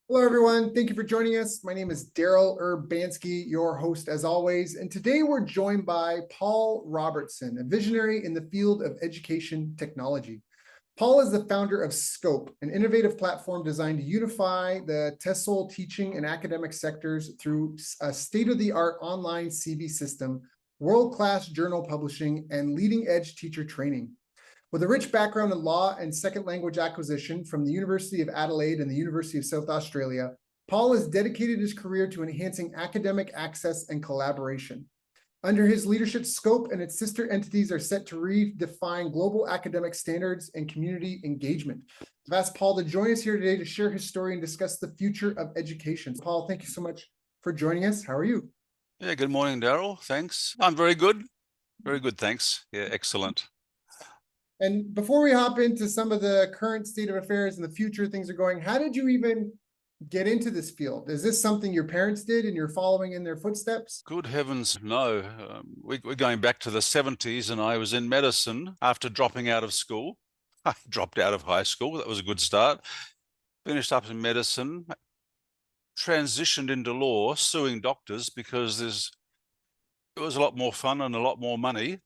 Hello, everyone. Thank you for joining us. My name is Daryl Urbanski, your host as always. And today we're joined by Paul Robertson, a visionary in the field of education technology. Paul is the founder of Scope, an innovative platform designed to unify the TESOL teaching and academic sectors through a state-of-the-art online CV system, world-class journal publishing, and leading-edge teacher training. With a rich background in law and second language acquisition from the University of Adelaide and the University of South Australia, Paul has dedicated his career to enhancing academic access and collaboration. Under his leadership, Scope and its sister entities are set to redefine global academic standards and community engagement. I've asked Paul to join us here today to share his story and discuss the future of education. Paul, thank you so much for joining us. How are you? Yeah, good morning, Daryl. Thanks. I'm very good. Very good, thanks. Yeah, excellent. And before we hop into some of the current state of affairs and the future things are going, how did you even get into this field? Is this something your parents did and you're following in their footsteps? Good heavens, no. We're going back to the 70s, and I was in medicine after dropping out of school. I dropped out of high school. That was a good start. Finished up in medicine, transitioned into law, suing doctors because it was a lot more fun and a lot more money.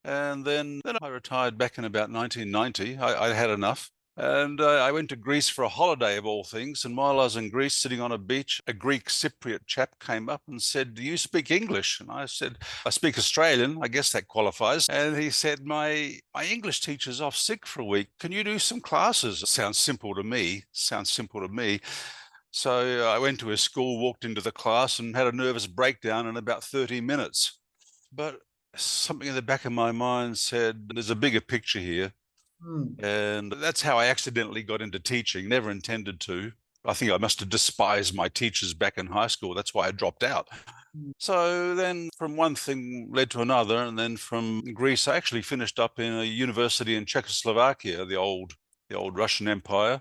And then I retired back in about 1990. I had enough. And I went to Greece for a holiday of all things. And while I was in Greece sitting on a beach, a Greek Cypriot chap came up and said, "Do you speak English?" And I said, "I speak Australian. I guess that qualifies." And he said, my English teacher's off sick for a week. Can you do some classes? Sounds simple to me. So I went to his school, walked into the class and had a nervous breakdown in about 30 minutes. But something in the back of my mind said, there's a bigger picture here. And that's how I accidentally got into teaching, never intended to. I think I must have despised my teachers back in high school. That's why I dropped out. So then from one thing led to another. And then from Greece, I actually finished up in a university in Czechoslovakia, the old Russian Empire,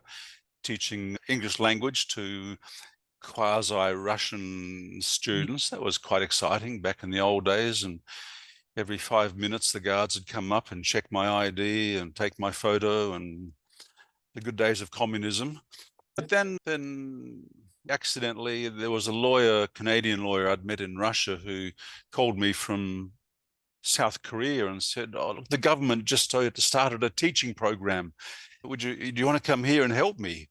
teaching English language to quasi-Russian students. That was quite exciting back in the old days. And every 5 minutes, the guards would come up and check my ID and take my photo, and the good days of communism. But then accidentally, there was a lawyer, Canadian lawyer I'd met in Russia, who called me from South Korea and said, "Oh, look, the government just started a teaching program. Do you want to come here and help me?"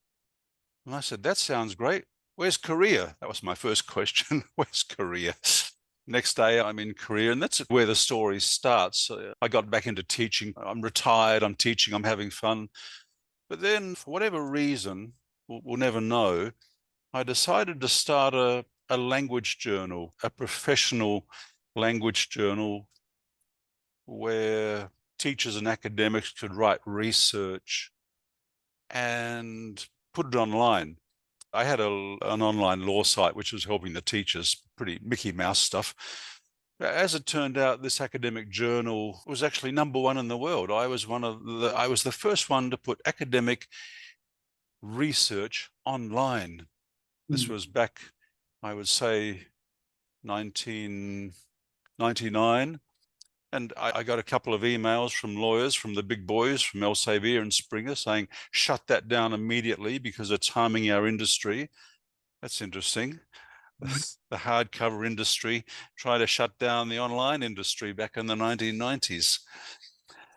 And I said, "That sounds great. Where's Korea?" That was my first question. Where's Korea? Next day, I'm in Korea, and that's where the story starts. I got back into teaching. I'm retired, I'm teaching, I'm having fun. But then, for whatever reason, we'll never know, I decided to start a language journal, a professional language journal where teachers and academics could write research and put it online. I had an online law site which was helping the teachers, pretty Mickey Mouse stuff. As it turned out, this academic journal was actually #1 in the world. I was the first one to put academic research online. This was back, I would say, 1999. And I got a couple of emails from lawyers, from the big boys, from Elsevier and Springer, saying, "Shut that down immediately because it's harming our industry." That's interesting. The hardcover industry tried to shut down the online industry back in the 1990s.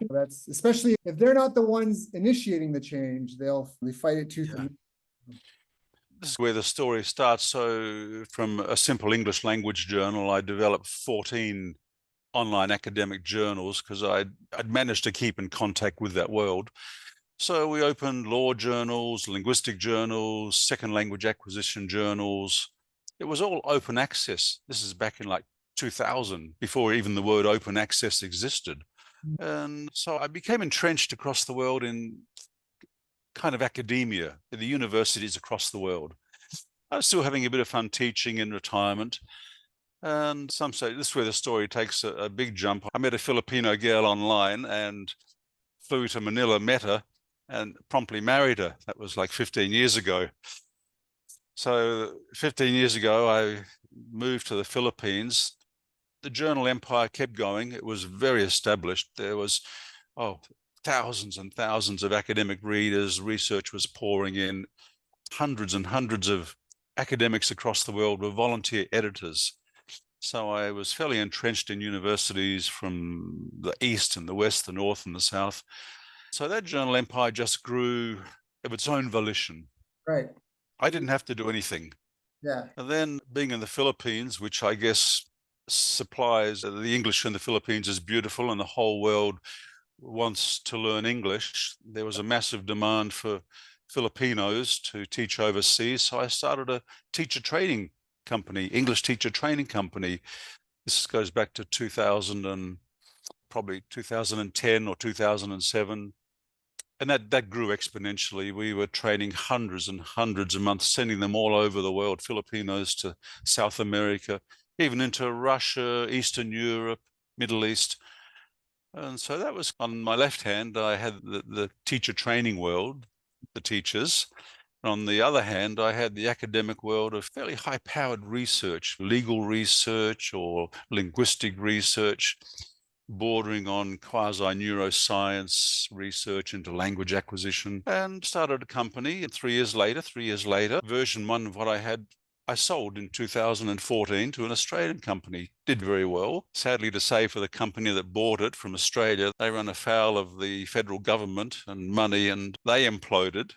That's especially if they're not the ones initiating the change, they fight it tooth and nail. This is where the story starts. So from a simple English language journal, I developed 14 online academic journals because I'd managed to keep in contact with that world. So we opened law journals, linguistic journals, second language acquisition journals. It was all open access. This is back in like 2000, before even the word open access existed. And so I became entrenched across the world in kind of academia, in the universities across the world. I was still having a bit of fun teaching in retirement. And some say this is where the story takes a big jump. I met a Filipino girl online and flew to Manila, met her, and promptly married her. That was like 15 years ago. So 15 years ago, I moved to the Philippines. The journal empire kept going. It was very established. There was, thousands and thousands of academic readers. Research was pouring in. hundreds and hundreds of academics across the world were volunteer editors. So I was fairly entrenched in universities from the East and the West, the North and the South. So that journal empire just grew of its own volition. Right. I didn't have to do anything. Yeah. And then being in the Philippines, which I guess supplies the English in the Philippines is beautiful and the whole world wants to learn English, there was a massive demand for Filipinos to teach overseas. So I started a teacher training company, English teacher training company. This goes back to 2000 and probably 2010 or 2007. And that grew exponentially. We were training hundreds and hundreds a month, sending them all over the world, Filipinos to South America, even into Russia, Eastern Europe, Middle East. And so that was on my left hand, I had the teacher training world, the teachers. And on the other hand, I had the academic world of fairly high-powered research, legal research or linguistic research, bordering on quasi-neuroscience research into language acquisition, and started a company. And 3 years later, version one of what I had, I sold in 2014 to an Australian company. Did very well. Sadly to say, for the company that bought it from Australia, they run afoul of the federal government and money, and they imploded.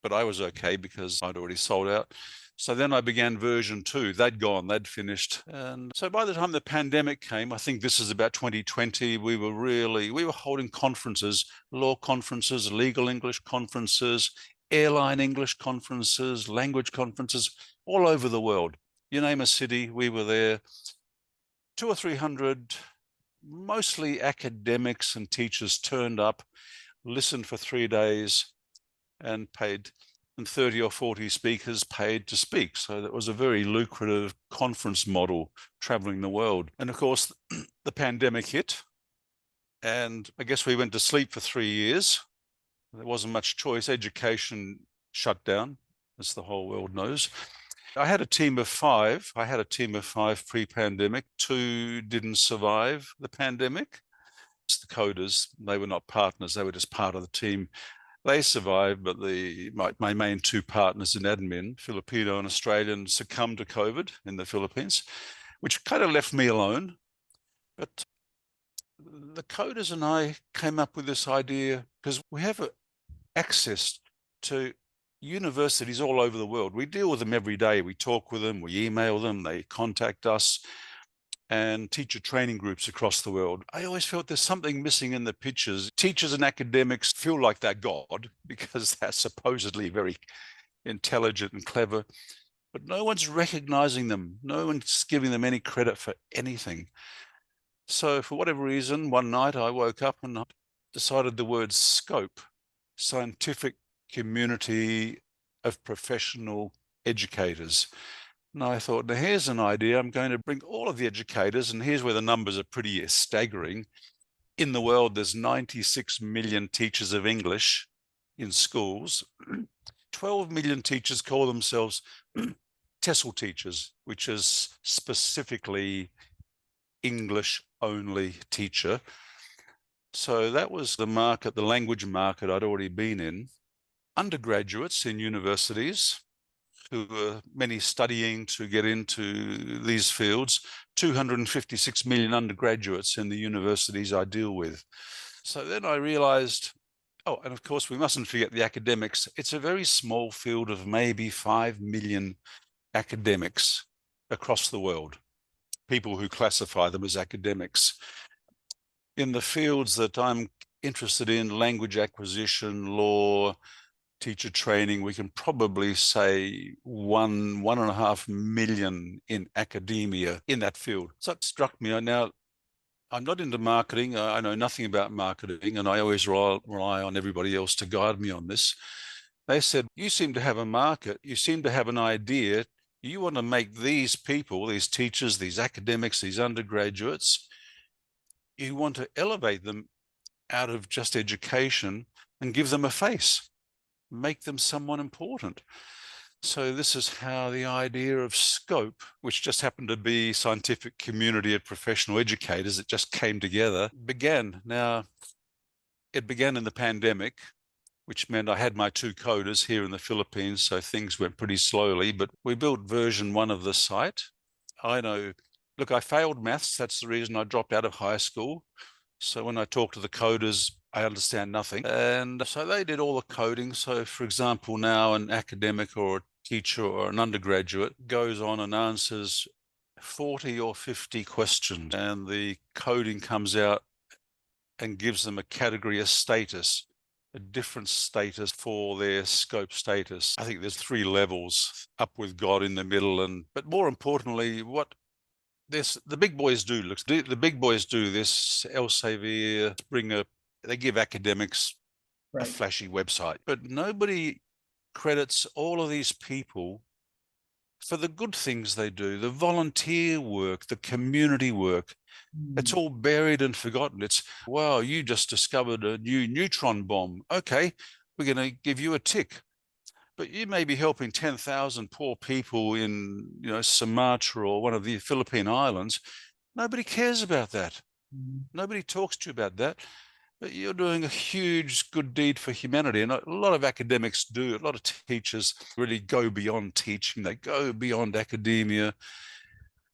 But I was okay because I'd already sold out. So then I began version two. They'd gone, they'd finished. And so by the time the pandemic came, I think this is about 2020, we were holding conferences, law conferences, legal English conferences, airline English conferences, language conferences, all over the world. You name a city, we were there. 200 or 300, mostly academics and teachers turned up, listened for 3 days, and paid, and 30 or 40 speakers paid to speak. So that was a very lucrative conference model, traveling the world. And of course, the pandemic hit, and I guess we went to sleep for 3 years. There wasn't much choice. Education shut down, as the whole world knows. I had a team of five. Pre-pandemic. 2 didn't survive the pandemic. It's the coders. They were not partners. They were just part of the team. They survived, but my main 2 partners in admin, Filipino and Australian, succumbed to COVID in the Philippines, which kind of left me alone. But the coders and I came up with this idea because we have access to universities all over the world. We deal with them every day. We talk with them, we email them, they contact us, and teacher training groups across the world. I always felt there's something missing in the pictures. Teachers and academics feel like they're God because they're supposedly very intelligent and clever, but no one's recognizing them. No one's giving them any credit for anything. So for whatever reason, one night I woke up and I decided the word scope, scientific community of professional educators. And I thought, now here's an idea. I'm going to bring all of the educators, and here's where the numbers are pretty staggering. In the world, there's 96 million teachers of English in schools. 12 million teachers call themselves TESOL teachers, which is specifically English-only teacher. So that was the market, the language market I'd already been in. Undergraduates in universities, who were many studying to get into these fields, 256 million undergraduates in the universities I deal with. So then I realized, oh, and of course we mustn't forget the academics. It's a very small field of maybe 5 million academics across the world, people who classify them as academics. In the fields that I'm interested in, language acquisition, law, teacher training, we can probably say 1.5 million in academia in that field. So it struck me. Now, I'm not into marketing. I know nothing about marketing, and I always rely on everybody else to guide me on this. They said, you seem to have a market. You seem to have an idea. You want to make these people, these teachers, these academics, these undergraduates, you want to elevate them out of just education and give them a face, make them someone important. So this is how the idea of scope, which just happened to be scientific community of professional educators, it just came together, began. Now, it began in the pandemic. which meant I had my 2 coders here in the Philippines, so things went pretty slowly, but we built version 1 of the site. I know, look, I failed maths. That's the reason I dropped out of high school. So when I talk to the coders, I understand nothing. And so they did all the coding. So for example, now an academic or a teacher or an undergraduate goes on and answers 40 or 50 questions, and the coding comes out and gives them a category, a status, a different status for their scope status. I think there's 3 levels, up with God in the middle, but more importantly, what the big boys do. Look, the big boys do this. Elsevier they give academics a flashy website, but nobody credits all of these people for the good things they do, the volunteer work, the community work. It's all buried and forgotten. It's, wow, you just discovered a new neutron bomb. Okay, we're going to give you a tick. But you may be helping 10,000 poor people in, Sumatra or one of the Philippine islands. Nobody cares about that. Nobody talks to you about that. But you're doing a huge good deed for humanity. And a lot of academics do. A lot of teachers really go beyond teaching. They go beyond academia.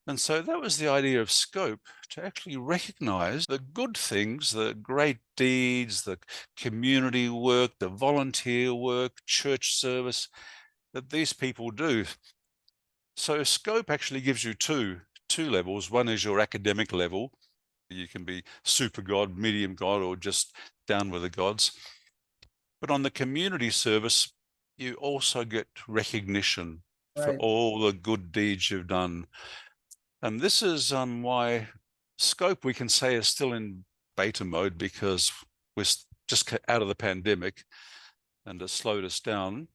And so that was the idea of scope, to actually recognize the good things, the great deeds, the community work, the volunteer work, church service that these people do. So scope actually gives you two levels. One is your academic level. You can be super God, medium God, or just down with the gods. But on the community service, you also get recognition for all the good deeds you've done. And this is why scope, we can say, is still in beta mode, because we're just out of the pandemic and it slowed us down.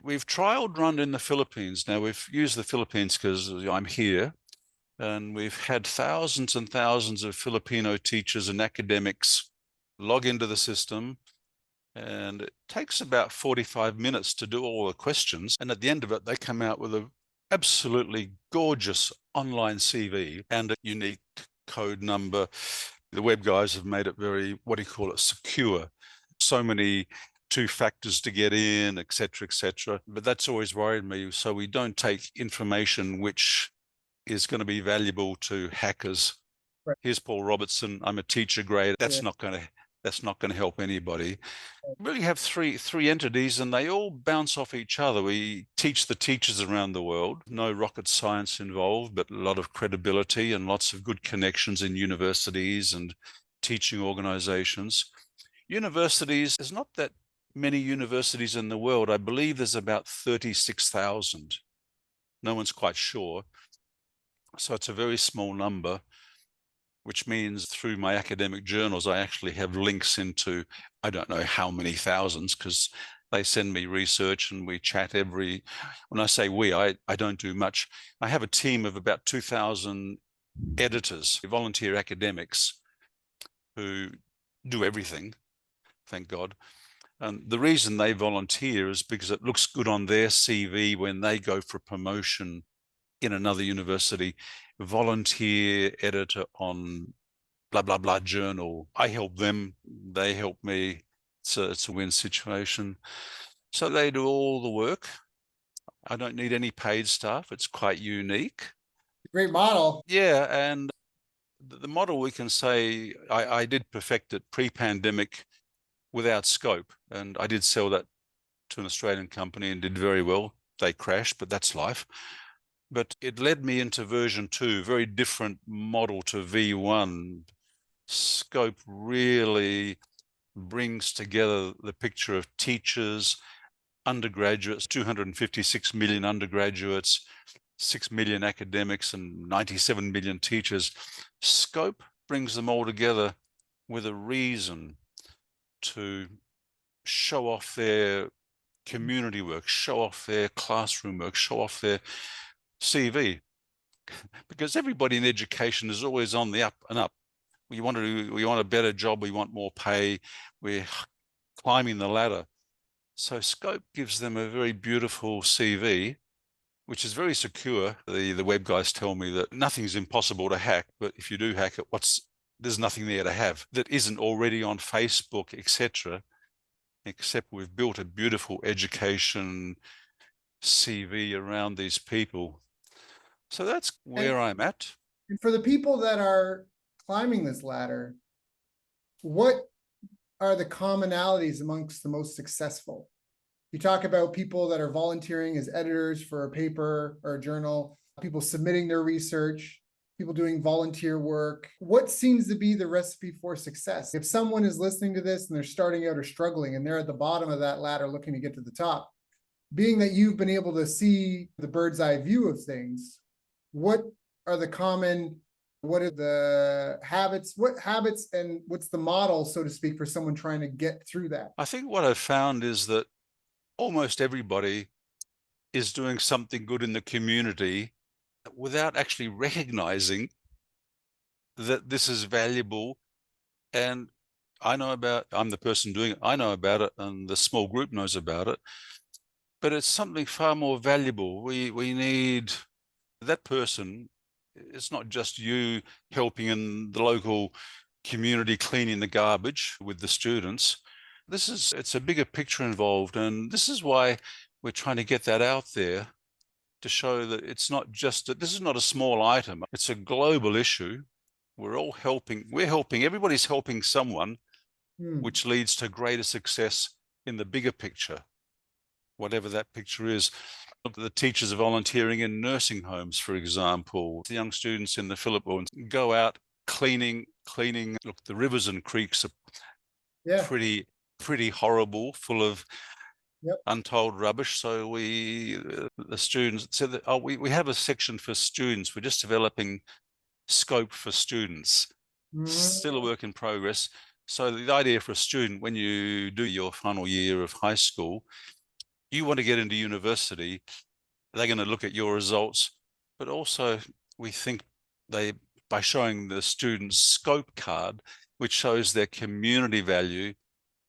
We've trialed run in the Philippines. Now, we've used the Philippines because I'm here, and we've had thousands and thousands of Filipino teachers and academics log into the system. And it takes about 45 minutes to do all the questions. And at the end of it, they come out with an absolutely gorgeous online CV and a unique code number. The web guys have made it very, secure. So many 2 factors to get in, etc., etc. But that's always worried me. So we don't take information which is going to be valuable to hackers. Here's Paul Robertson. I'm a teacher grade. That's not going to help anybody. We really have three entities, and they all bounce off each other. We teach the teachers around the world. No rocket science involved, but a lot of credibility and lots of good connections in universities and teaching organizations. Universities, there's not that many universities in the world. I believe there's about 36,000. No one's quite sure. So it's a very small number, which means through my academic journals, I actually have links into, I don't know how many thousands, because they send me research and we chat when I say we, I don't do much. I have a team of about 2,000 editors, volunteer academics who do everything, thank God. And the reason they volunteer is because it looks good on their CV when they go for promotion in another university. Volunteer editor on blah, blah, blah journal. I help them, they help me. It's a win situation. So they do all the work. I don't need any paid staff. It's quite unique. Great model. Yeah, and the model, we can say, I did perfect it pre-pandemic without scope. And I did sell that to an Australian company and did very well. They crashed, but that's life. But it led me into version 2, very different model to V1. Scope really brings together the picture of teachers, undergraduates, 256 million undergraduates, 6 million academics, and 97 million teachers. Scope brings them all together with a reason to show off their community work, show off their classroom work, show off their CV. Because everybody in education is always on the up and up. We want a better job, we want more pay, we're climbing the ladder. So scope gives them a very beautiful CV, which is very secure. The web guys tell me that nothing's impossible to hack, but if you do hack it, there's nothing there to have that isn't already on Facebook, etc. except we've built a beautiful education CV around these people. So that's And, where I'm at. and for the people that are climbing this ladder, what are the commonalities amongst the most successful? You talk about people that are volunteering as editors for a paper or a journal, people submitting their research, people doing volunteer work. What seems to be the recipe for success? If someone is listening to this and they're starting out or struggling and they're at the bottom of that ladder looking to get to the top, being that you've been able to see the bird's eye view of things, what are the common, what are the habits, what habits and what's the model, so to speak, for someone trying to get through that? I think what I've found is that almost everybody is doing something good in the community without actually recognizing that this is valuable. And I'm the person doing it, I know about it, and the small group knows about it, but it's something far more valuable. We need that person. It's not just you helping in the local community cleaning the garbage with the students. It's a bigger picture involved, and this is why we're trying to get that out there, to show that it's not just that this is not a small item, it's a global issue. We're helping, everybody's helping someone, which leads to greater success in the bigger picture, whatever that picture is. The teachers are volunteering in nursing homes, for example. The young students in the Philippines go out cleaning. Look, the rivers and creeks are pretty horrible, full of untold rubbish. So the students said that, we have a section for students. We're just developing scope for students. Still a work in progress. So the idea for a student, when you do your final year of high school, you want to get into university, they're going to look at your results, but also we think by showing the students scope card, which shows their community value,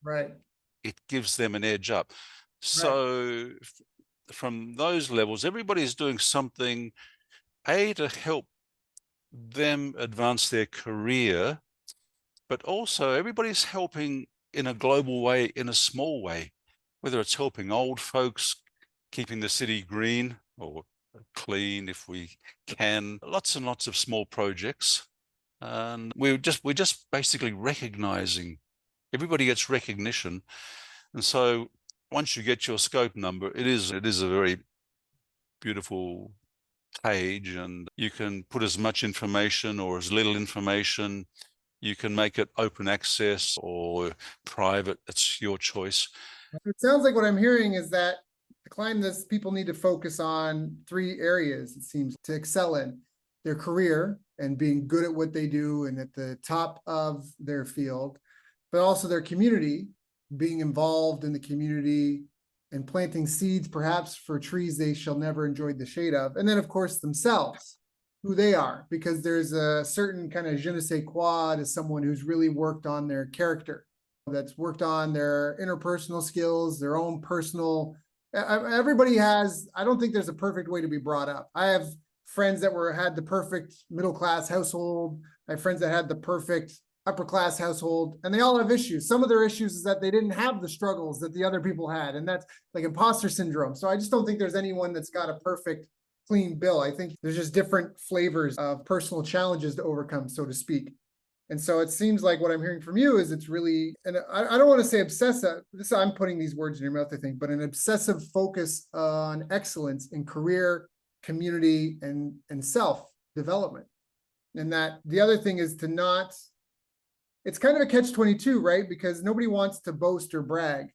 Right. it gives them an edge up. So from those levels, everybody's doing something, to help them advance their career, but also everybody's helping in a global way, in a small way, whether it's helping old folks, keeping the city green or clean if we can, lots and lots of small projects. And we're just basically recognizing, everybody gets recognition. And so once you get your scope number, it is a very beautiful page, and you can put as much information or as little information. You can make it open access or private. It's your choice. It sounds like what I'm hearing is that to climb this, people need to focus on 3 areas, it seems, to excel in: their career and being good at what they do and at the top of their field, but also their community, being involved in the community and planting seeds, perhaps for trees they shall never enjoy the shade of. And then, of course, themselves, who they are, because there's a certain kind of je ne sais quoi to someone who's really worked on their character, that's worked on their interpersonal skills, their own personal. Everybody has, I don't think there's a perfect way to be brought up. I have friends that had the perfect middle-class household. I have friends that had the perfect upper-class household, and they all have issues. Some of their issues is that they didn't have the struggles that the other people had, and that's like imposter syndrome. So I just don't think there's anyone that's got a perfect clean bill. I think there's just different flavors of personal challenges to overcome, so to speak. And so it seems like what I'm hearing from you is it's really, and I don't want to say obsessive, I'm putting these words in your mouth, I think, but an obsessive focus on excellence in career, community, and self-development. And that the other thing is to not, it's kind of a catch-22, right? Because nobody wants to boast or brag,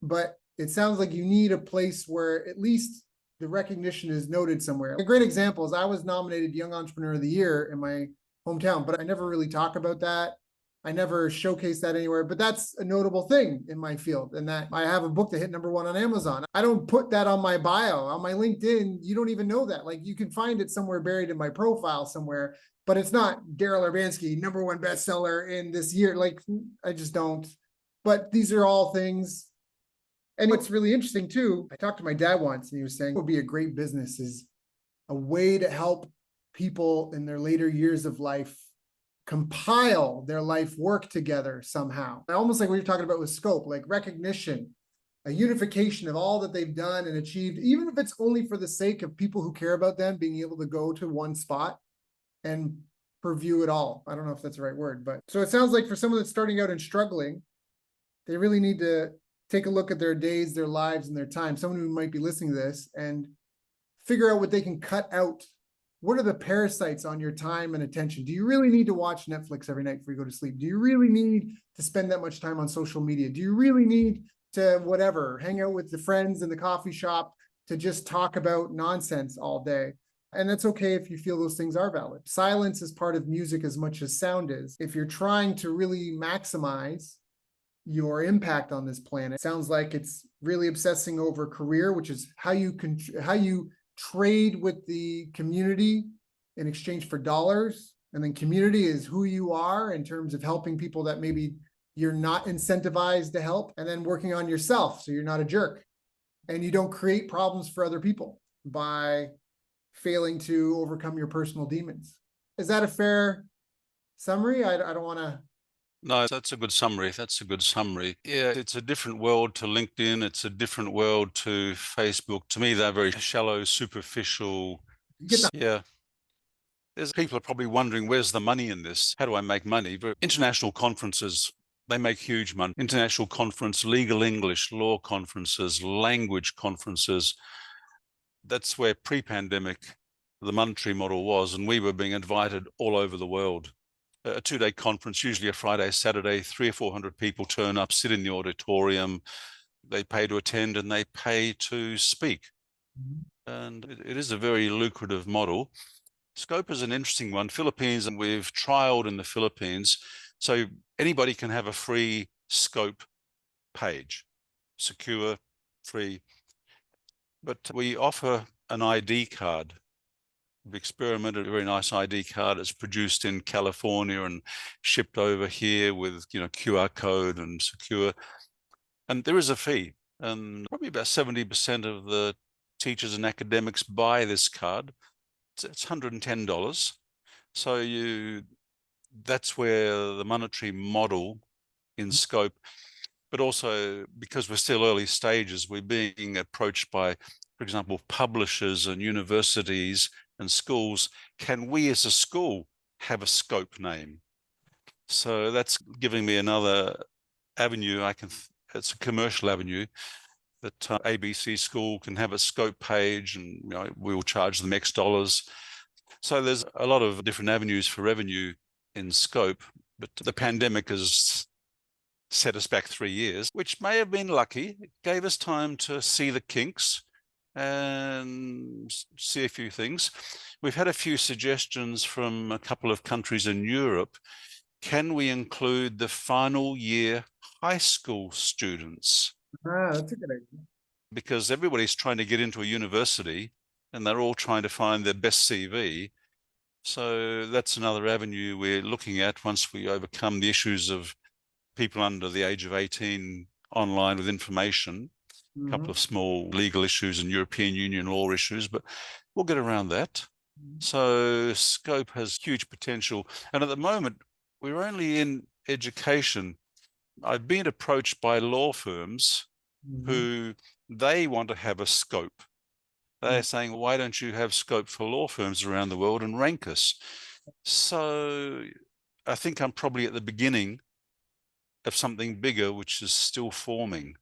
but it sounds like you need a place where at least the recognition is noted somewhere. A great example is I was nominated Young Entrepreneur of the Year in my hometown, but I never really talk about that. I never showcase that anywhere, but that's a notable thing in my field. And that I have a book that hit #1 on Amazon. I don't put that on my bio, on my LinkedIn. You don't even know that. Like, you can find it somewhere buried in my profile somewhere, but it's not Daryl Urbanski, #1 bestseller in this year. Like, I just don't. But these are all things. And what's really interesting too, I talked to my dad once and he was saying, what would be a great business is a way to help people in their later years of life compile their life work together somehow. Almost like what you're talking about with scope, like recognition, a unification of all that they've done and achieved, even if it's only for the sake of people who care about them being able to go to one spot and purview it all. I don't know if that's the right word, but so it sounds like for someone that's starting out and struggling, they really need to take a look at their days, their lives, and their time. Someone who might be listening to this and figure out what they can cut out. What are the parasites on your time and attention? Do you really need to watch Netflix every night before you go to sleep? Do you really need to spend that much time on social media? Do you really need to whatever, hang out with the friends in the coffee shop to just talk about nonsense all day? And that's okay if you feel those things are valid. Silence is part of music as much as sound is. If you're trying to really maximize your impact on this planet, it sounds like it's really obsessing over career, which is how you trade with the community in exchange for dollars. And then community is who you are in terms of helping people that maybe you're not incentivized to help, and then working on yourself so you're not a jerk and you don't create problems for other people by failing to overcome your personal demons. Is that a fair summary? I don't want to. No, that's a good summary. That's a good summary. Yeah, it's a different world to LinkedIn. It's a different world to Facebook. To me, they're very shallow, superficial. Yeah. There's people are probably wondering, where's the money in this? How do I make money? But international conferences, they make huge money. International conference, legal English, law conferences, language conferences. That's where pre-pandemic the monetary model was, and we were being invited all over the world. A 2-day conference, usually a Friday, Saturday, 300 or 400 people turn up, sit in the auditorium, they pay to attend and they pay to speak. And it is a very lucrative model. Scope is an interesting one. Philippines, and we've trialed in the Philippines. So anybody can have a free Scope page, secure, free. But we offer an ID card. We've experimented a very nice ID card. It's produced in California and shipped over here with QR code and secure. And there is a fee. And probably about 70% of the teachers and academics buy this card. It's $110. So that's where the monetary model in Scope, but also because we're still early stages, we're being approached by, for example, publishers and universities and schools. Can we as a school have a Scope name? So that's giving me another avenue. It's a commercial avenue that ABC school can have a Scope page, and we'll charge them X dollars. So there's a lot of different avenues for revenue in Scope, but the pandemic has set us back 3 years, which may have been lucky. It gave us time to see the kinks and see a few things. We've had a few suggestions from a couple of countries in Europe. Can we include the final year high school students? That's a good idea. Because everybody's trying to get into a university and they're all trying to find their best CV. So that's another avenue we're looking at once we overcome the issues of people under the age of 18 online with information. A couple of small legal issues and European Union law issues, but we'll get around that. So Scope has huge potential. And at the moment, we're only in education. I've been approached by law firms who they want to have a Scope. They're saying, why don't you have Scope for law firms around the world and rank us? So I think I'm probably at the beginning of something bigger, which is still forming.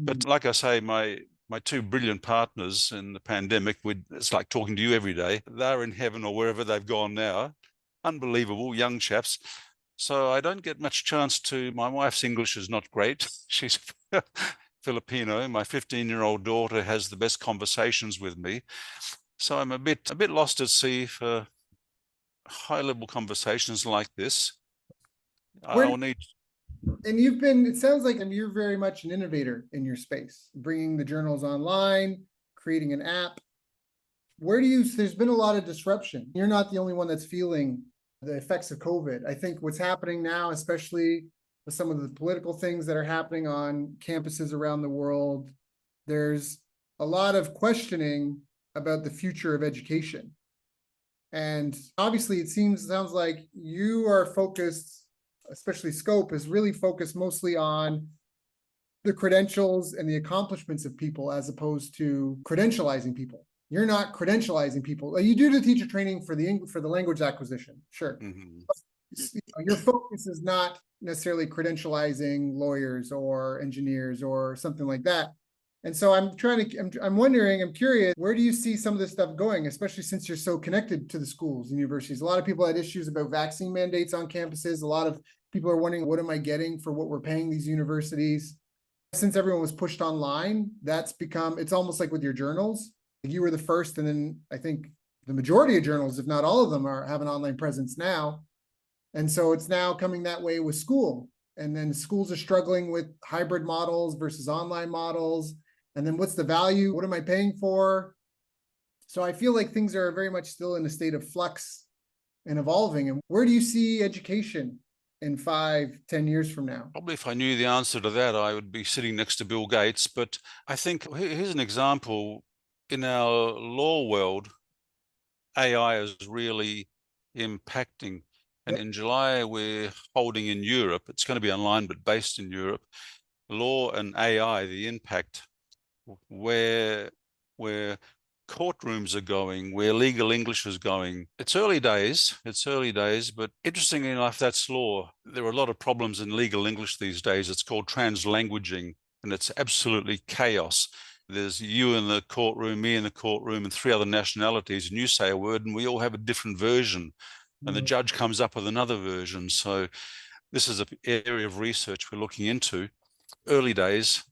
But like I say, my two brilliant partners in the pandemic, it's like talking to you every day. They're in heaven or wherever they've gone now. Unbelievable young chaps. So I don't get much chance to. My wife's English is not great. She's Filipino. My 15-year-old daughter has the best conversations with me. So I'm a bit lost at sea for high-level conversations like this. I'll need. And it sounds like you're very much an innovator in your space, bringing the journals online, creating an app. There's been a lot of disruption. You're not the only one that's feeling the effects of COVID. I think what's happening now, especially with some of the political things that are happening on campuses around the world, there's a lot of questioning about the future of education. And obviously, sounds like you are focused, especially Scope, is really focused mostly on the credentials and the accomplishments of people as opposed to credentializing people. You're not credentializing people. You do the teacher training for the language acquisition, sure. Mm-hmm. Your focus is not necessarily credentializing lawyers or engineers or something like that. And so I'm wondering, I'm curious, where do you see some of this stuff going, especially since you're so connected to the schools and universities? A lot of people had issues about vaccine mandates on campuses. A lot of people are wondering, what am I getting for what we're paying these universities? Since everyone was pushed online, it's almost like with your journals. You were the first, and then I think the majority of journals, if not all of them, have an online presence now. And so it's now coming that way with school. And then schools are struggling with hybrid models versus online models. And then what's the value? What am I paying for? So I feel like things are very much still in a state of flux and evolving. And where do you see education in 5-10 years from now? Probably if I knew the answer to that, I would be sitting next to Bill Gates. But I think here's an example. In our law world, AI is really impacting. And in July, we're holding in Europe, it's going to be online, but based in Europe, law and AI, the impact, where courtrooms are going, where legal English is going. It's early days, but interestingly enough, that's law. There are a lot of problems in legal English these days. It's called translanguaging, and it's absolutely chaos. There's you in the courtroom, me in the courtroom, and 3 other nationalities, and you say a word, and we all have a different version, and the judge comes up with another version. So this is an area of research we're looking into. Early days.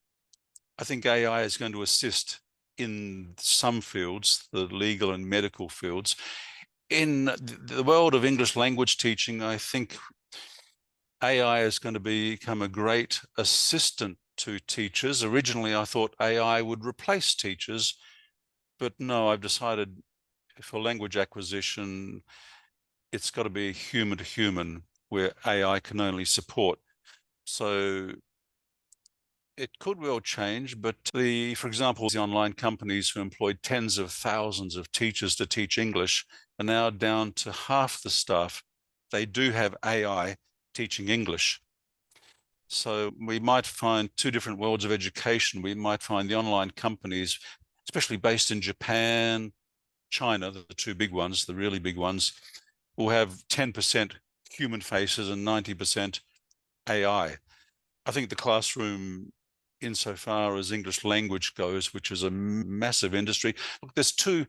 I think AI is going to assist in some fields, the legal and medical fields. In the world of English language teaching, I think AI is going to become a great assistant to teachers. Originally, I thought AI would replace teachers, but no, I've decided for language acquisition, it's got to be human to human, where AI can only support. So it could well change, but for example, the online companies who employed tens of thousands of teachers to teach English are now down to half the staff. They do have AI teaching English. So we might find 2 different worlds of education. We might find the online companies, especially based in Japan, China, the 2 big ones, the really big ones, will have 10% human faces and 90% AI. I think the classroom, insofar as English language goes, which is a massive industry. Look, there's 2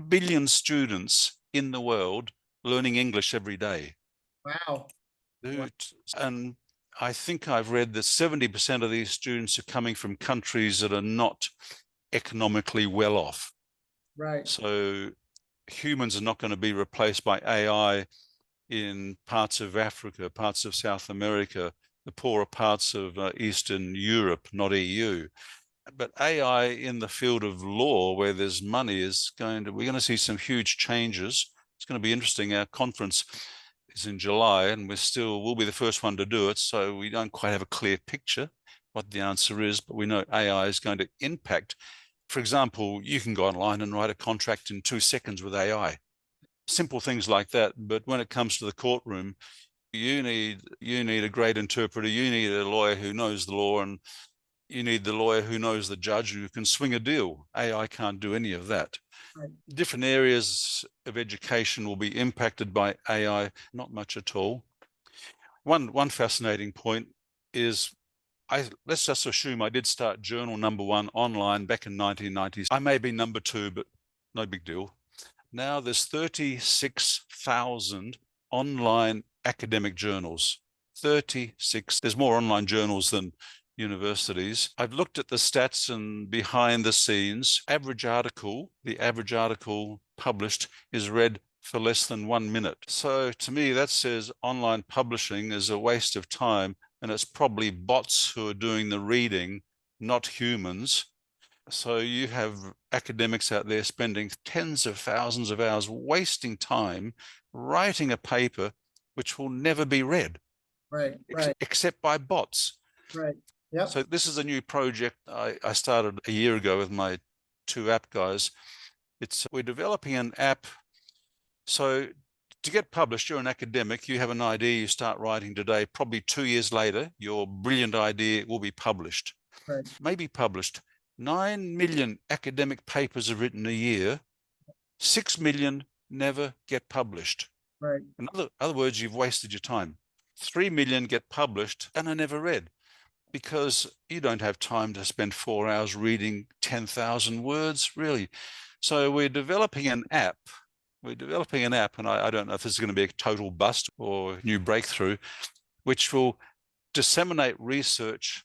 billion students in the world learning English every day. Wow. And I think I've read that 70% of these students are coming from countries that are not economically well off. Right. So humans are not going to be replaced by AI in parts of Africa, parts of South America, the poorer parts of Eastern Europe, not EU. But AI in the field of law, where there's money, we're going to see some huge changes. It's going to be interesting. Our conference is in July, and we'll be the first one to do it. So we don't quite have a clear picture what the answer is, but we know AI is going to impact. For example, you can go online and write a contract in 2 seconds with AI. Simple things like that. But when it comes to the courtroom, you need a great interpreter. You need a lawyer who knows the law, and you need the lawyer who knows the judge who can swing a deal. AI can't do any of that. Right. Different areas of education will be impacted by AI, not much at all. One fascinating point is, let's just assume I did start journal number 1 online back in 1990s. I may be number 2, but no big deal. Now there's 36,000 online academic journals. 36. There's more online journals than universities. I've looked at the stats and behind the scenes. The average article published is read for less than 1 minute. So to me, that says online publishing is a waste of time, and it's probably bots who are doing the reading, not humans. So you have academics out there spending tens of thousands of hours wasting time writing a paper which will never be read, right, except by bots. Right. Yep. So this is a new project I started a year ago with my 2 app guys. We're developing an app So to get published, you're an academic, you have an idea, you start writing today, probably 2 years later, your brilliant idea will be published. Right. Maybe published. 9 million academic papers are written a year. 6 million never get published. Right. In other words, you've wasted your time. 3 million get published and are never read because you don't have time to spend 4 hours reading 10,000 words, really. So we're developing an app. And I don't know if this is going to be a total bust or new breakthrough, which will disseminate research.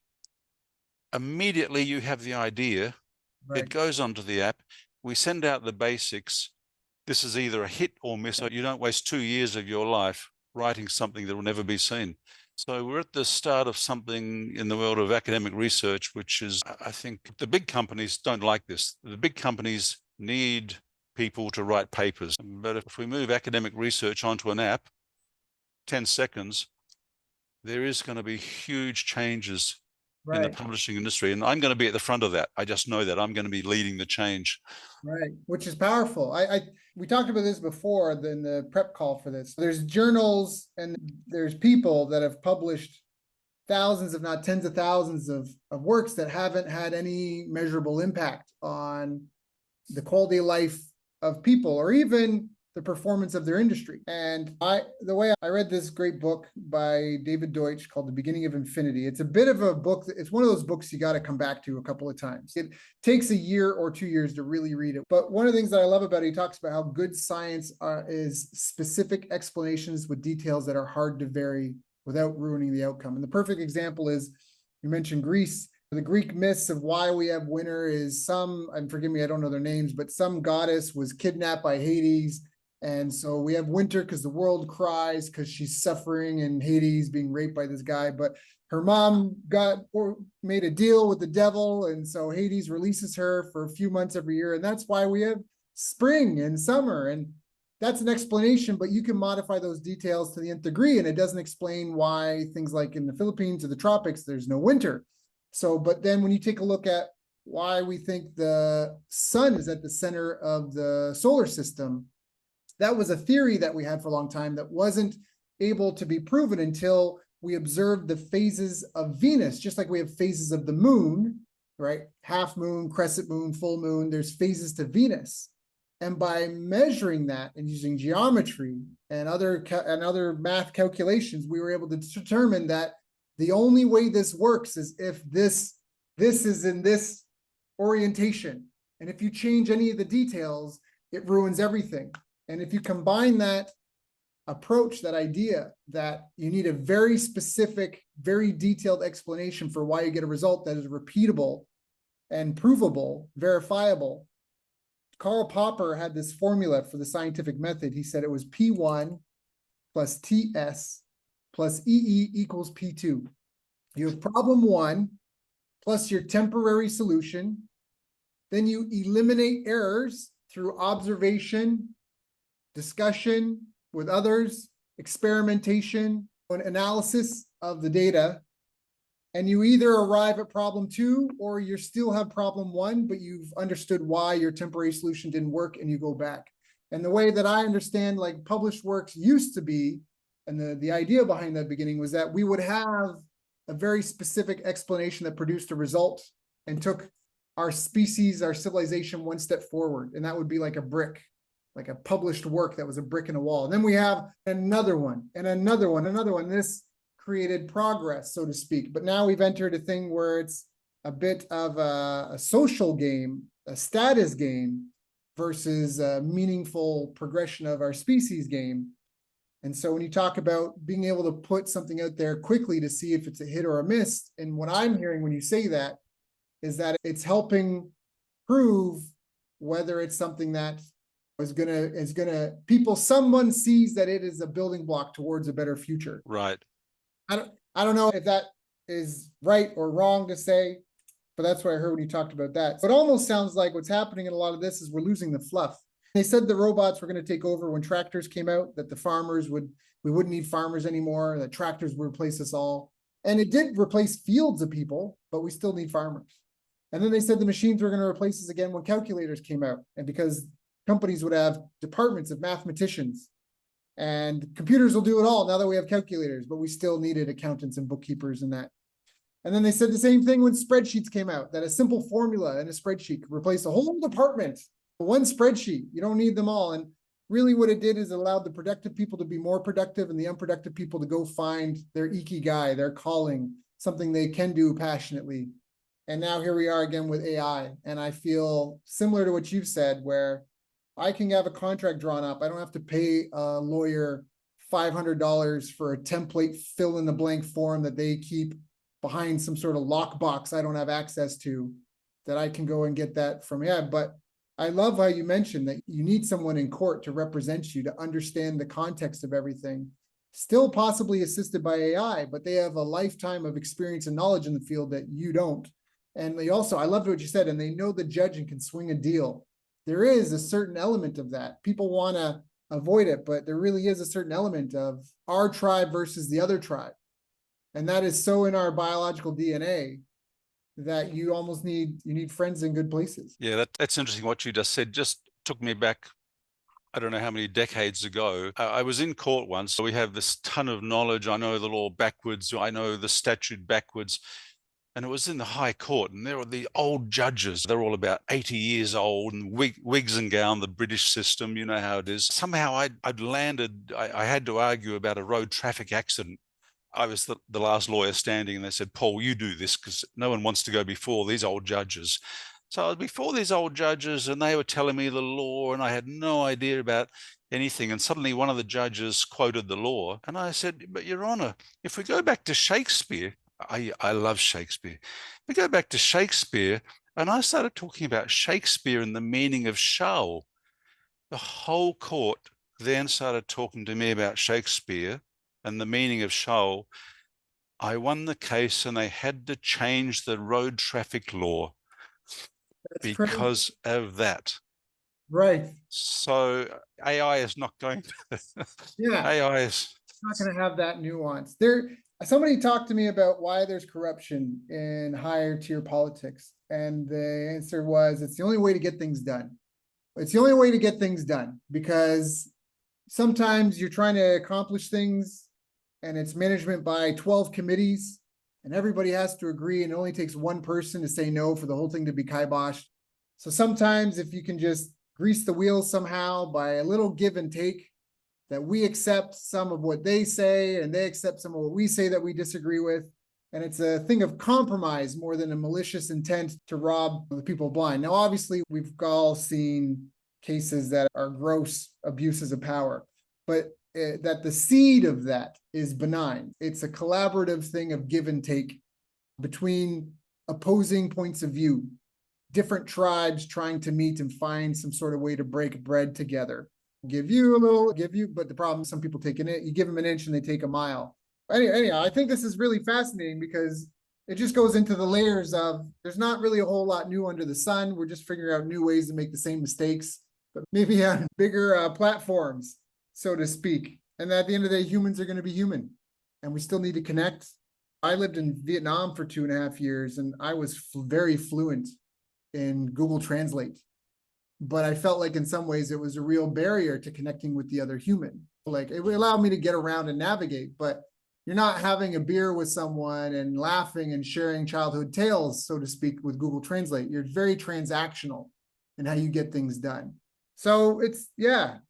Immediately you have the idea, Right. it goes onto the app. We send out the basics. This is either a hit or miss. You don't waste 2 years of your life writing something that will never be seen. So we're at the start of something in the world of academic research, which is, I think the big companies don't like this. The big companies need people to write papers. But if we move academic research onto an app, 10 seconds, there is going to be huge changes in the Right. publishing industry. And I'm going to be at the front of that. I just know that I'm going to be leading the change. Right, which is powerful. We talked about this before in the prep call for this. There's journals and there's people that have published thousands, if not tens of thousands of works that haven't had any measurable impact on the quality of life of people or even the performance of their industry. And the way I read this great book by David Deutsch called The Beginning of Infinity. It's a bit of a book. It's one of those books you got to come back to a couple of times. It takes a year or 2 years to really read it. But one of the things that I love about it, he talks about how good science is specific explanations with details that are hard to vary without ruining the outcome. And the perfect example is, you mentioned Greece. The Greek myths of why we have winter is and forgive me, I don't know their names, but some goddess was kidnapped by Hades. And so we have winter because the world cries because she's suffering in Hades, being raped by this guy. But her mom made a deal with the devil. And so Hades releases her for a few months every year. And that's why we have spring and summer. And that's an explanation, but you can modify those details to the nth degree. And it doesn't explain why things like in the Philippines or the tropics, there's no winter. So, but then when you take a look at why we think the sun is at the center of the solar system, that was a theory that we had for a long time that wasn't able to be proven until we observed the phases of Venus, just like we have phases of the moon, right? Half moon, crescent moon, full moon, there's phases to Venus. And by measuring that and using geometry and other math calculations, we were able to determine that the only way this works is if this is in this orientation. And if you change any of the details, it ruins everything. And if you combine that approach, that idea that you need a very specific, very detailed explanation for why you get a result that is repeatable and provable, verifiable. Karl Popper had this formula for the scientific method. He said it was P1 plus TS plus EE equals P2. You have problem one plus your temporary solution. Then you eliminate errors through observation, discussion with others, experimentation, and analysis of the data. And you either arrive at problem two or you still have problem one, but you've understood why your temporary solution didn't work and you go back. And the way that I understand like published works used to be, and the idea behind that beginning was that we would have a very specific explanation that produced a result and took our species, our civilization one step forward. And that would be like a brick, like a published work that was a brick in a wall. And then we have another one and another one, another one. This created progress, so to speak. But now we've entered a thing where it's a bit of a social game, a status game versus a meaningful progression of our species game. And so when you talk about being able to put something out there quickly to see if it's a hit or a miss, and what I'm hearing when you say that is that it's helping prove whether it's something that someone sees that it is a building block towards a better future. Right. I don't know if that is right or wrong to say, but that's what I heard when you talked about that. So it almost sounds like what's happening in a lot of this is we're losing the fluff. They said the robots were going to take over when tractors came out, that we wouldn't need farmers anymore, that tractors would replace us all. And it did replace fields of people, but we still need farmers. And then they said the machines were going to replace us again when calculators came out. And because companies would have departments of mathematicians, and computers will do it all now that we have calculators, but we still needed accountants and bookkeepers and that. And then they said the same thing when spreadsheets came out, that a simple formula in a spreadsheet could replace a whole department. One spreadsheet, you don't need them all. And really what it did is it allowed the productive people to be more productive and the unproductive people to go find their ikigai, their calling, something they can do passionately. And now here we are again with AI. And I feel similar to what you've said, where I can have a contract drawn up. I don't have to pay a lawyer $500 for a template fill in the blank form that they keep behind some sort of lockbox I don't have access to, that I can go and get that from AI. But I love how you mentioned that you need someone in court to represent you, to understand the context of everything, still possibly assisted by AI, but they have a lifetime of experience and knowledge in the field that you don't. And they also, I loved what you said, and they know the judge and can swing a deal. There is a certain element of that. People want to avoid it, but there really is a certain element of our tribe versus the other tribe. And that is so in our biological DNA that you almost need friends in good places. Yeah, that's interesting what you just said. Just took me back, I don't know how many decades ago. I was in court once. So we have this ton of knowledge. I know the law backwards. I know the statute backwards. And it was in the High Court, and there were the old judges. They're all about 80 years old, and wigs and gown, the British system, you know how it is. Somehow I'd landed, I had to argue about a road traffic accident. I was the last lawyer standing, and they said, Paul, you do this, because no one wants to go before these old judges. So I was before these old judges, and they were telling me the law, and I had no idea about anything. And suddenly one of the judges quoted the law, and I said, but Your Honor, if we go back to Shakespeare, I love Shakespeare. We go back to Shakespeare, and I started talking about Shakespeare and the meaning of shall. The whole court then started talking to me about Shakespeare and the meaning of shall. I won the case, and they had to change the road traffic law because of that. Right. So AI is not going to. Yeah. AI is not going to have that nuance. Somebody talked to me about why there's corruption in higher tier politics. And the answer was, it's the only way to get things done. It's the only way to get things done, because sometimes you're trying to accomplish things and it's management by 12 committees and everybody has to agree, and it only takes one person to say no for the whole thing to be kiboshed. So sometimes if you can just grease the wheels somehow by a little give and take, that we accept some of what they say and they accept some of what we say that we disagree with. And it's a thing of compromise more than a malicious intent to rob the people blind. Now, obviously, we've all seen cases that are gross abuses of power, but that the seed of that is benign. It's a collaborative thing of give and take between opposing points of view, different tribes trying to meet and find some sort of way to break bread together. Give you a little, but the problem is some people take it. You give them an inch and they take a mile. Anyhow, I think this is really fascinating because it just goes into the layers of, there's not really a whole lot new under the sun. We're just figuring out new ways to make the same mistakes, but maybe on bigger platforms, so to speak. And at the end of the day, humans are going to be human, and we still need to connect. I lived in Vietnam for 2.5 years, and I was very fluent in Google Translate. But I felt like in some ways it was a real barrier to connecting with the other human. Like, it would allow me to get around and navigate, but you're not having a beer with someone and laughing and sharing childhood tales, so to speak, with Google Translate. You're very transactional in how you get things done. So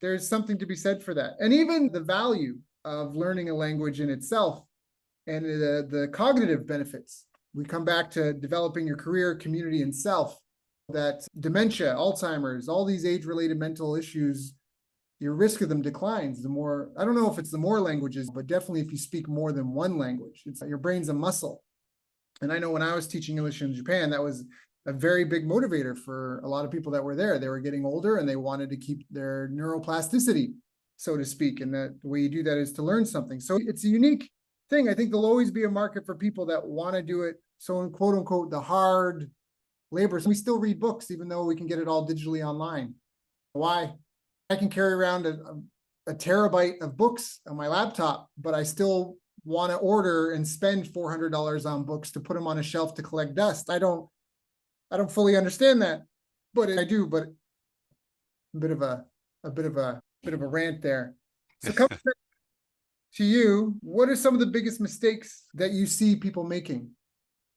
there's something to be said for that. And even the value of learning a language in itself and the cognitive benefits. We come back to developing your career, community, and self. That dementia, Alzheimer's, all these age-related mental issues, your risk of them declines the more, I don't know if it's the more languages, but definitely if you speak more than one language. It's your brain's a muscle. And I know when I was teaching English in Japan, that was a very big motivator for a lot of people that were there. They were getting older and they wanted to keep their neuroplasticity, so to speak. And the way you do that is to learn something. So it's a unique thing. I think there'll always be a market for people that want to do it. So in quote unquote, the hard labor. So we still read books, even though we can get it all digitally online. Why? I can carry around a terabyte of books on my laptop, but I still want to order and spend $400 on books to put them on a shelf to collect dust. I don't fully understand that, but I do. But bit of a rant there. So coming back to you, what are some of the biggest mistakes that you see people making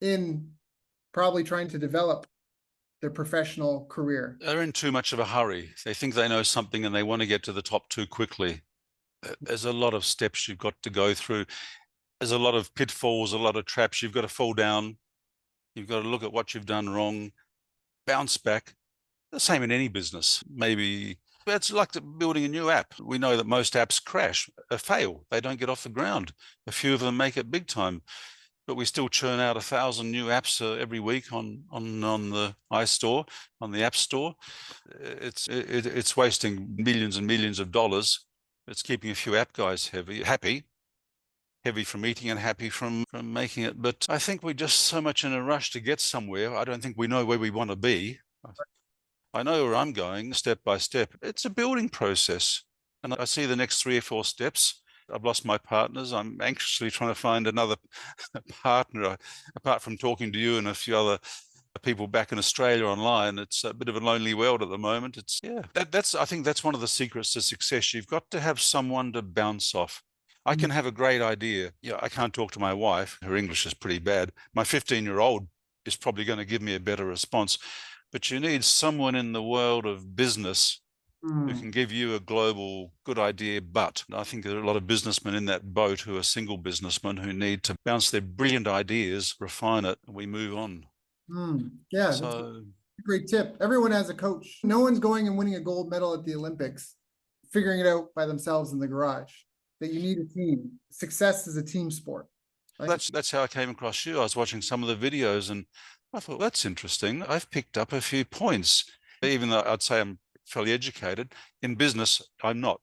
in probably trying to develop their professional career? They're in too much of a hurry. They think they know something and they want to get to the top too quickly. There's a lot of steps you've got to go through. There's a lot of pitfalls, a lot of traps. You've got to fall down. You've got to look at what you've done wrong, bounce back. The same in any business. Maybe it's like building a new app. We know that most apps crash, fail. They don't get off the ground. A few of them make it big time, but we still churn out 1,000 new apps every week on the iStore, on the App Store. It's wasting millions and millions of dollars. It's keeping a few app guys happy from eating and happy from making it. But I think we're just so much in a rush to get somewhere. I don't think we know where we want to be. I know where I'm going step by step. It's a building process. And I see the next 3 or 4 steps. I've lost my partners. I'm anxiously trying to find another partner, apart from talking to you and a few other people back in Australia online. It's a bit of a lonely world at the moment. I think that's one of the secrets to success. You've got to have someone to bounce off. I can have a great idea. Yeah, I can't talk to my wife. Her English is pretty bad. My 15-year-old is probably going to give me a better response. But you need someone in the world of business who can give you a global good idea. But I think there are a lot of businessmen in that boat who are single businessmen who need to bounce their brilliant ideas, refine it, and we move on. Yeah, so that's a great tip. Everyone has a coach. No one's going and winning a gold medal at the Olympics, figuring it out by themselves in the garage. That you need a team. Success is a team sport. That's how I came across you. I was watching some of the videos and I thought, that's interesting. I've picked up a few points, even though I'd say I'm fairly educated. In business, I'm not.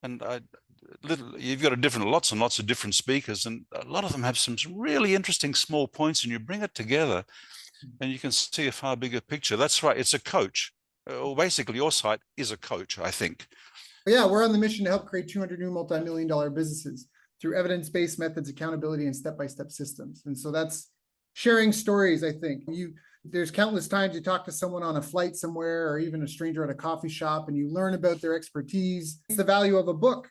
And you've got lots and lots of different speakers, and a lot of them have some really interesting small points, and you bring it together and you can see a far bigger picture. That's right. It's a coach. Well, basically, your site is a coach, I think. Yeah, we're on the mission to help create 200 new multi-million-dollar businesses through evidence-based methods, accountability, and step-by-step systems. And so that's sharing stories, I think. There's countless times you talk to someone on a flight somewhere or even a stranger at a coffee shop and you learn about their expertise. It's the value of a book.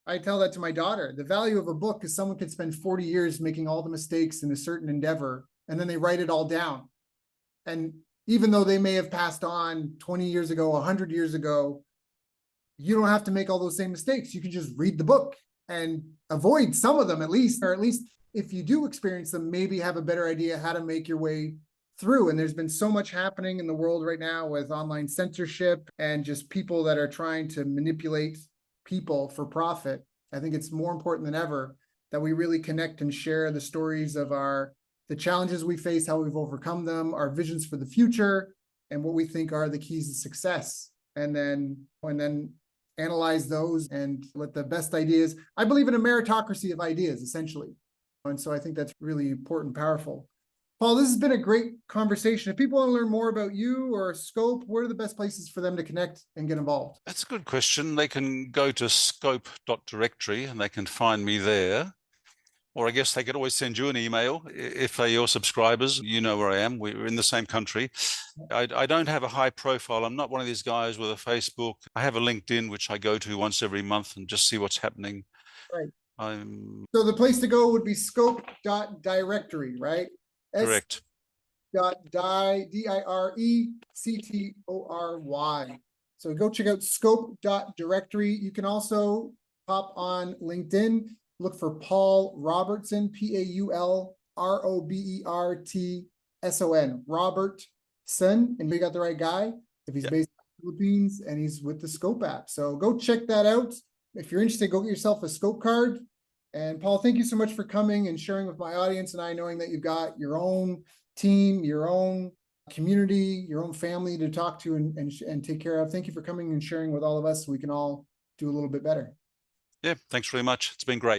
I tell that to my daughter. The value of a book is someone could spend 40 years making all the mistakes in a certain endeavor, and then they write it all down. And even though they may have passed on 20 years ago, 100 years ago, you don't have to make all those same mistakes. You can just read the book and avoid some of them at least, or at least if you do experience them, maybe have a better idea how to make your way through. And there's been so much happening in the world right now with online censorship and just people that are trying to manipulate people for profit. I think it's more important than ever that we really connect and share the stories of the challenges we face, how we've overcome them, our visions for the future, and what we think are the keys to success. And then analyze those and let the best ideas. I believe in a meritocracy of ideas, essentially. And so I think that's really important, powerful. Paul, this has been a great conversation. If people want to learn more about you or Scope, what are the best places for them to connect and get involved? That's a good question. They can go to scope.directory and they can find me there. Or I guess they could always send you an email if they're your subscribers. You know where I am. We're in the same country. I don't have a high profile. I'm not one of these guys with a Facebook. I have a LinkedIn, which I go to once every month and just see what's happening. Right. So the place to go would be scope.directory, right? Correct. Directory. So go check out scope.directory. You can also pop on LinkedIn. Look for Paul Robertson, PaulRobertson, Robertson, and you got the right guy. If he's based in the Philippines and he's with the Scope app. So go check that out. If you're interested, go get yourself a Scope card. And Paul, thank you so much for coming and sharing with my audience and I, knowing that you've got your own team, your own community, your own family to talk to and take care of. Thank you for coming and sharing with all of us so we can all do a little bit better. Yeah, thanks very much. It's been great.